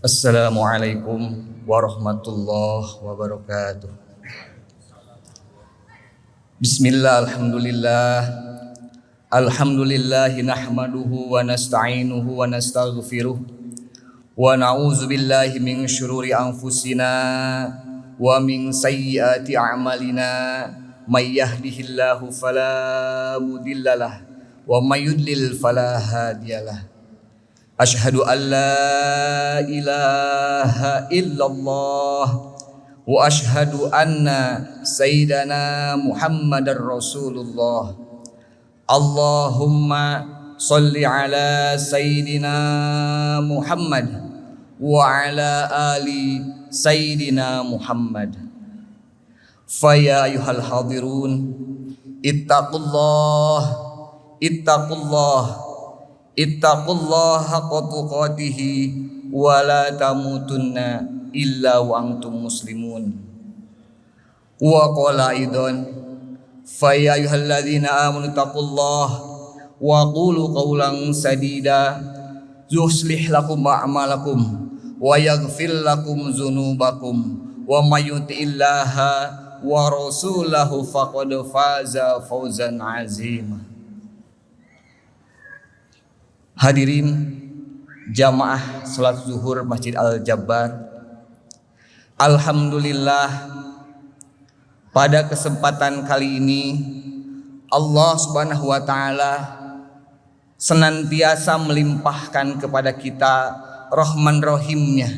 Assalamualaikum warahmatullahi wabarakatuh. Bismillah, alhamdulillah. Alhamdulillahi nahmaduhu wa nasta'inuhu wa nastaghfiruh. Wa na'udzu billahi min syururi anfusina wa min sayyiati a'malina. May yahdihillahu fala mudhillalah wa may yudlil fala hadiyalah. Asyhadu an la ilaha illallah wa asyhadu anna sayyidana Muhammadar Rasulullah. Allahumma sholli ala sayyidina Muhammad wa ala ali sayyidina Muhammad. Faya ayuhal hadirun, ittaqullah haqqa tuqatih wa la tamutunna illa wa antum muslimun. Wa qala aidan, fa ya ayyuhalladzina amanu taqullah wa qulu qawlan sadida yuslih lakum a'malakum wa yaghfir lakum dzunubakum wa may yuti'illaha wa rasulahu faqad faza fawzan 'azima. Hadirin jamaah salat zuhur Masjid Al-Jabbar, alhamdulillah pada kesempatan kali ini Allah Subhanahu wa taala senantiasa melimpahkan kepada kita rahman rahimnya,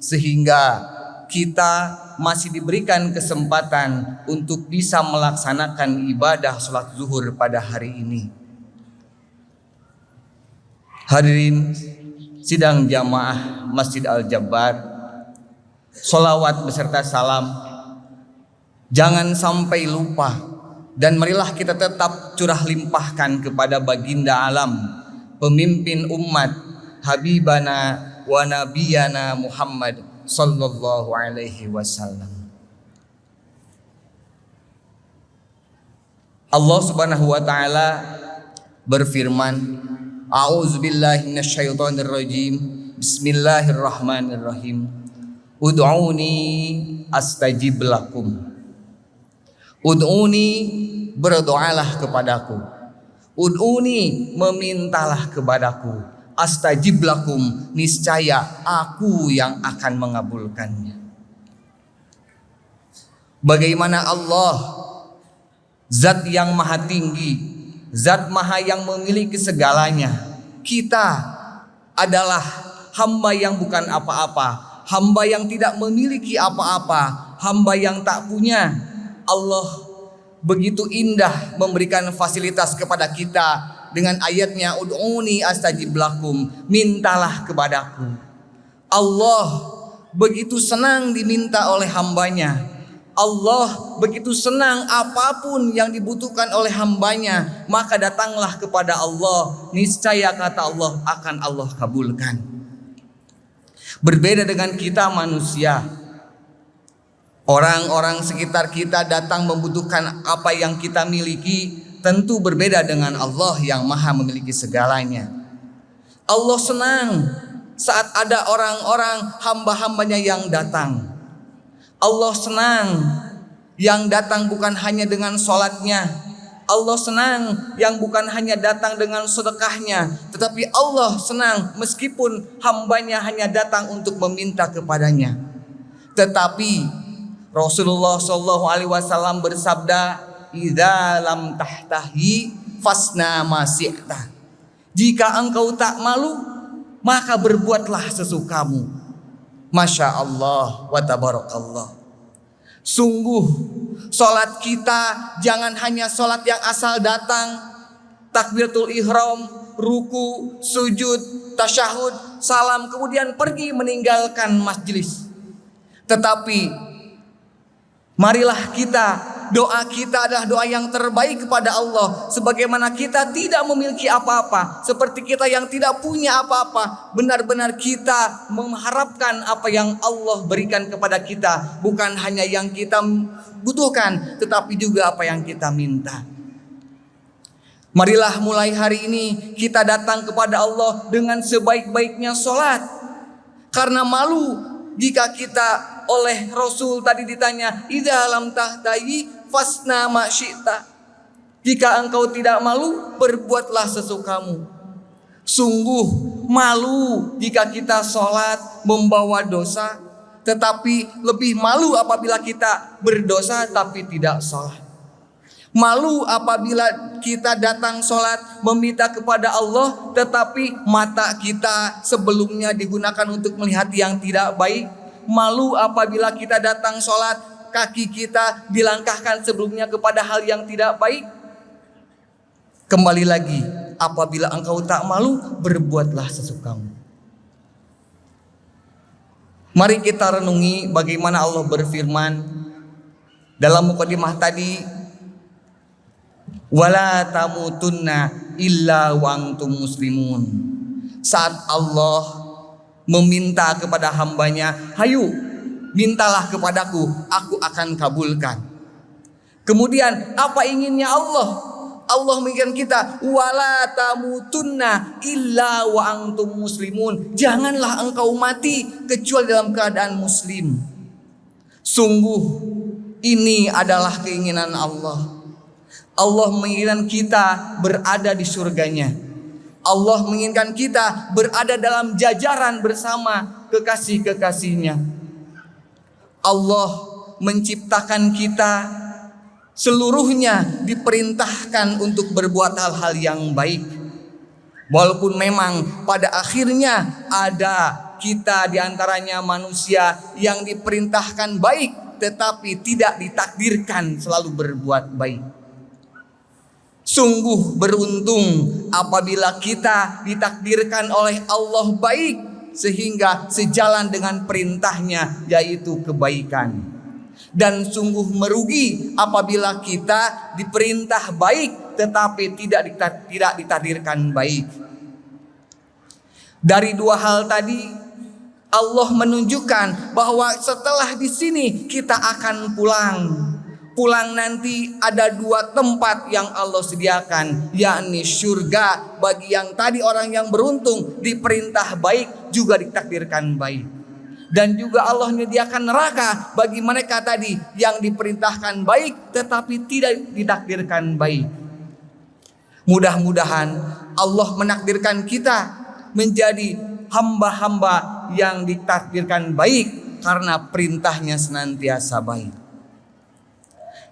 sehingga kita masih diberikan kesempatan untuk bisa melaksanakan ibadah salat zuhur pada hari ini. Hadirin sidang jamaah Masjid Al-Jabbar, sholawat beserta salam jangan sampai lupa, dan marilah kita tetap curah limpahkan kepada baginda alam, pemimpin umat, habibana wa nabiyana Muhammad sallallahu alaihi wasallam. Allah Subhanahu wa taala berfirman, a'udzubillahi minasyaitonir rajim. Bismillahirrahmanirrahim. Ud'uni astajib lakum. Ud'uni, berdoalah kepadaku. Ud'uni, memintalah kepadaku. Astajib lakum, niscaya aku yang akan mengabulkannya. Bagaimana Allah, zat yang maha tinggi, zat maha yang memiliki segalanya. Kita adalah hamba yang bukan apa-apa, hamba yang tidak memiliki apa-apa, hamba yang tak punya. Allah begitu indah memberikan fasilitas kepada kita dengan ayatnya, ud'uni astajib lakum, mintalah kepadaku. Allah begitu senang diminta oleh hambanya. Allah begitu senang apapun yang dibutuhkan oleh hambanya, maka datanglah kepada Allah, niscaya kata Allah akan Allah kabulkan. Berbeda dengan kita manusia, orang-orang sekitar kita datang membutuhkan apa yang kita miliki, tentu berbeda dengan Allah yang maha memiliki segalanya. Allah senang saat ada orang-orang hamba-hambanya yang datang. Allah senang yang datang bukan hanya dengan sholatnya. Allah senang yang bukan hanya datang dengan sedekahnya, tetapi Allah senang meskipun hambanya hanya datang untuk meminta kepadanya. Tetapi Rasulullah SAW bersabda, idza lam tahtahi fasna ma syi'ta. Jika engkau tak malu, maka berbuatlah sesukamu. Masya Allah wa tabarakallah. Sungguh sholat kita jangan hanya sholat yang asal datang, takbiratul ihram, ruku, sujud, tasyahud, salam, kemudian pergi meninggalkan majelis. Tetapi marilah doa kita adalah doa yang terbaik kepada Allah. Sebagaimana kita tidak memiliki apa-apa, seperti kita yang tidak punya apa-apa, benar-benar kita mengharapkan apa yang Allah berikan kepada kita. Bukan hanya yang kita butuhkan, tetapi juga apa yang kita minta. Marilah mulai hari ini kita datang kepada Allah dengan sebaik-baiknya sholat. Karena malu jika kita oleh Rasul tadi ditanya, idza lam tahtayi fasna ma syi'ta. Jika engkau tidak malu, berbuatlah sesukamu. Sungguh malu jika kita sholat membawa dosa, tetapi lebih malu apabila kita berdosa tapi tidak sholat. Malu apabila kita datang sholat meminta kepada Allah, tetapi mata kita sebelumnya digunakan untuk melihat yang tidak baik. Malu apabila kita datang sholat, kaki kita dilangkahkan sebelumnya kepada hal yang tidak baik. Kembali lagi, apabila engkau tak malu, berbuatlah sesukamu. Mari kita renungi bagaimana Allah berfirman dalam mukadimah tadi, wala tamutunna illa wa antum muslimun. Saat Allah meminta kepada hambanya, hayu mintalah kepadaku, aku akan kabulkan. Kemudian apa inginnya Allah? Allah menginginkan kita, wala tamutunna illa wa antum muslimun. Janganlah engkau mati kecuali dalam keadaan muslim. Sungguh ini adalah keinginan Allah. Allah menginginkan kita berada di surganya. Allah menginginkan kita berada dalam jajaran bersama kekasih-kekasihnya. Allah menciptakan kita seluruhnya diperintahkan untuk berbuat hal-hal yang baik. Walaupun memang pada akhirnya ada kita diantaranya manusia yang diperintahkan baik, tetapi tidak ditakdirkan selalu berbuat baik. Sungguh beruntung apabila kita ditakdirkan oleh Allah baik, sehingga sejalan dengan perintahnya yaitu kebaikan. Dan sungguh merugi apabila kita diperintah baik tetapi tidak ditakdirkan baik. Dari dua hal tadi Allah menunjukkan bahwa setelah di sini kita akan pulang. Pulang nanti ada dua tempat yang Allah sediakan, yakni surga bagi yang tadi orang yang beruntung diperintah baik juga ditakdirkan baik. Dan juga Allah menyediakan neraka bagi mereka tadi yang diperintahkan baik tetapi tidak ditakdirkan baik. Mudah-mudahan Allah menakdirkan kita menjadi hamba-hamba yang ditakdirkan baik karena perintahnya senantiasa baik.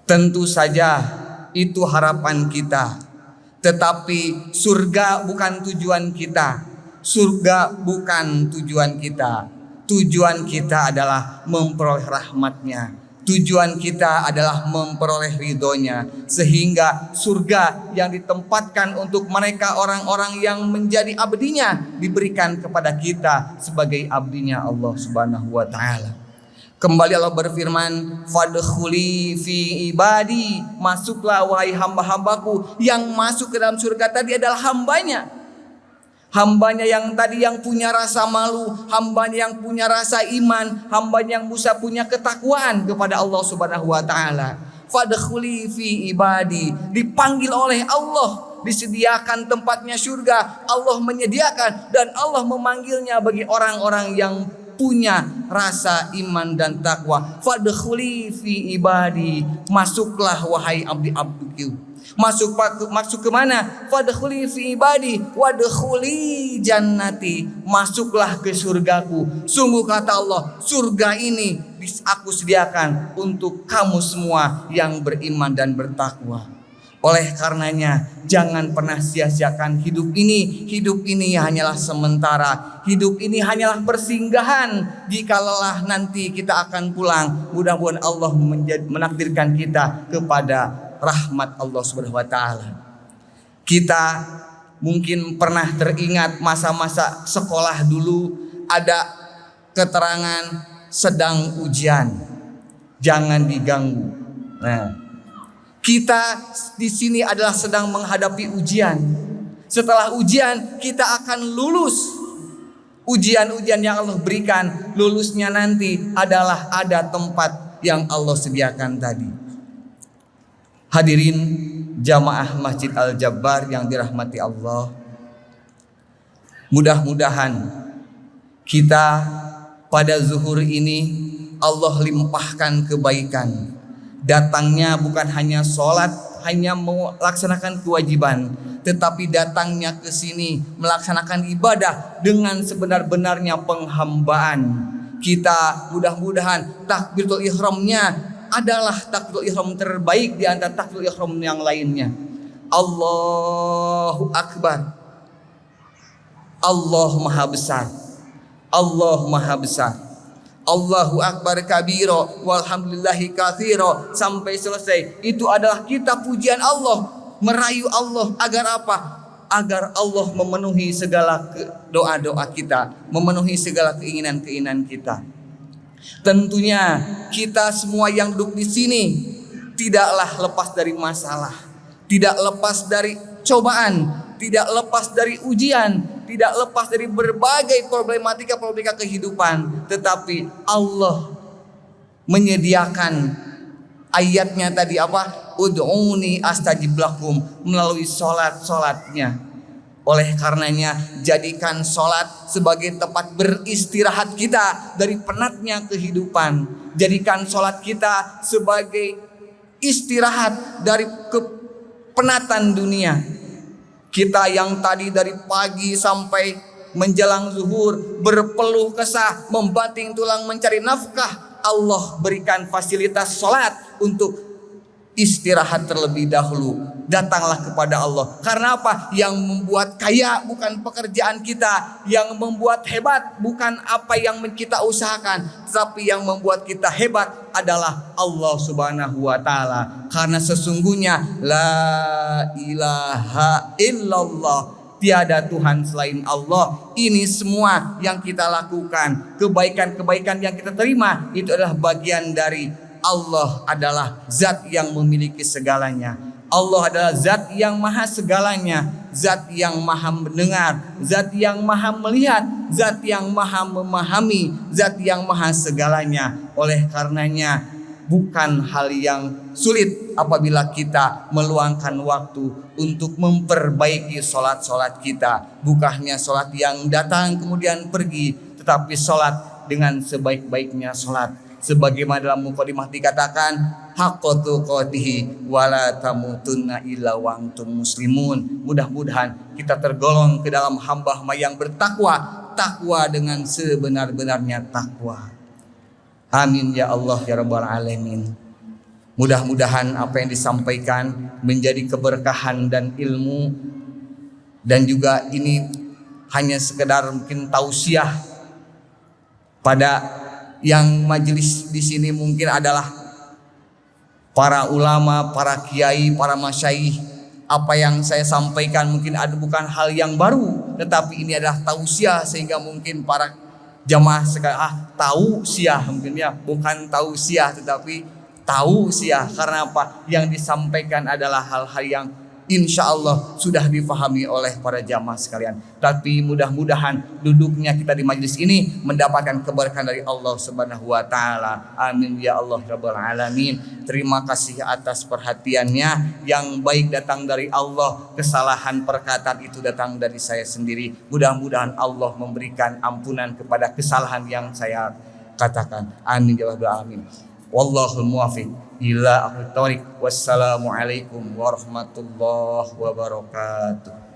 Tentu saja itu harapan kita, tetapi surga bukan tujuan kita. Surga bukan tujuan kita. Tujuan kita adalah memperoleh rahmatnya. Tujuan kita adalah memperoleh ridhonya. Sehingga surga yang ditempatkan untuk mereka orang-orang yang menjadi abdinya diberikan kepada kita sebagai abdinya Allah subhanahu wa ta'ala. Kembali Allah berfirman, fadkhuli fi ibadi, masuklah wahai hamba-hambaku. Yang masuk ke dalam surga tadi adalah hambanya. Hambanya yang tadi yang punya rasa malu, hambanya yang punya rasa iman, hambanya yang bisa punya ketakwaan kepada Allah subhanahu wa ta'ala. Fadkhuli fi ibadi, dipanggil oleh Allah, disediakan tempatnya surga. Allah menyediakan dan Allah memanggilnya bagi orang-orang yang punya rasa iman dan takwa. Fadkhuli fi ibadi, masuklah wahai abdi-abdiku. Masuk ke mana? Fadkhuli fi ibadi wadkhuli jannati, masuklah ke surgaku. Sungguh kata Allah, surga ini aku sediakan untuk kamu semua yang beriman dan bertakwa. Oleh karenanya jangan pernah sia-siakan hidup ini. Hidup ini hanyalah sementara. Hidup ini hanyalah persinggahan. Jika lelah nanti kita akan pulang. Mudah-mudahan Allah menakdirkan kita kepada rahmat Allah subhanahu wa ta'ala. Kita mungkin pernah teringat masa-masa sekolah dulu, ada keterangan sedang ujian, jangan diganggu. Nah, kita di sini adalah sedang menghadapi ujian. Setelah ujian kita akan lulus. Ujian-ujian yang Allah berikan, lulusnya nanti adalah ada tempat yang Allah sediakan tadi. Hadirin jamaah Masjid Al-Jabbar yang dirahmati Allah, mudah-mudahan kita Pada zuhur ini Allah limpahkan kebaikan. Datangnya bukan hanya sholat, hanya melaksanakan kewajiban, tetapi datangnya ke sini melaksanakan ibadah dengan sebenar-benarnya penghambaan. Kita mudah-mudahan takbiratul ihramnya adalah takbiratul ihram terbaik di antara takbiratul ihram yang lainnya. Allahu Akbar. Allah Maha Besar. Allah Maha Besar. Allahu Akbar kabiro walhamdulillahi katsiro sampai selesai. Itu adalah kita pujian Allah, merayu Allah agar apa? Agar Allah memenuhi segala doa-doa kita, memenuhi segala keinginan-keinginan kita. Tentunya kita semua yang duduk di sini tidaklah lepas dari masalah, tidak lepas dari cobaan, tidak lepas dari ujian, tidak lepas dari berbagai problematika kehidupan. Tetapi Allah menyediakan ayatnya tadi apa? Ud'uni astajib lakum, melalui solatnya. Oleh karenanya jadikan solat sebagai tempat beristirahat kita dari penatnya kehidupan. Jadikan solat kita sebagai istirahat dari kepenatan dunia. Kita yang tadi dari pagi sampai menjelang zuhur berpeluh kesah, membanting tulang mencari nafkah, Allah berikan fasilitas solat untuk istirahat terlebih dahulu. Datanglah kepada Allah. Karena apa? Yang membuat kaya bukan pekerjaan kita, yang membuat hebat bukan apa yang kita usahakan, tetapi yang membuat kita hebat adalah Allah Subhanahu wa taala. Karena sesungguhnya la ilaha illallah, tiada Tuhan selain Allah. Ini semua yang kita lakukan, kebaikan-kebaikan yang kita terima, itu adalah bagian dari Allah adalah zat yang memiliki segalanya. Allah adalah zat yang maha segalanya, zat yang maha mendengar, zat yang maha melihat, zat yang maha memahami, zat yang maha segalanya. Oleh karenanya bukan hal yang sulit apabila kita meluangkan waktu untuk memperbaiki solat-solat kita. Bukannya solat yang datang kemudian pergi, tetapi solat dengan sebaik-baiknya solat. Sebagaimana dalam mukadimah dikatakan, haqqa tuqatihi wala tamutunna illa wa antum muslimun. Mudah-mudahan kita tergolong ke dalam hamba-hamba yang bertakwa, takwa dengan sebenar-benarnya takwa. Amin ya Allah ya rabbal alamin. Mudah-mudahan apa yang disampaikan menjadi keberkahan dan ilmu, dan juga ini hanya sekedar mungkin tausiah pada yang majelis di sini mungkin adalah para ulama, para kiai, para masyayikh. Apa yang saya sampaikan mungkin ada bukan hal yang baru, tetapi ini adalah tausiah sehingga mungkin para jamaah sekarang tausiah mungkin ya, bukan tausiah tetapi tausiah. Karena apa? Yang disampaikan adalah hal-hal yang insya Allah sudah difahami oleh para jamaah sekalian. Tapi mudah-mudahan duduknya kita di majlis ini mendapatkan keberkahan dari Allah Subhanahu wa taala. Amin ya Allah rabbal alamin. Terima kasih atas perhatiannya. Yang baik datang dari Allah, kesalahan perkataan itu datang dari saya sendiri. Mudah-mudahan Allah memberikan ampunan kepada kesalahan yang saya katakan. Amin ya rabbal alamin. Wallahul muwaffiq ila aqwamit thoriq. Wassalamualaikum warahmatullahi wabarakatuh.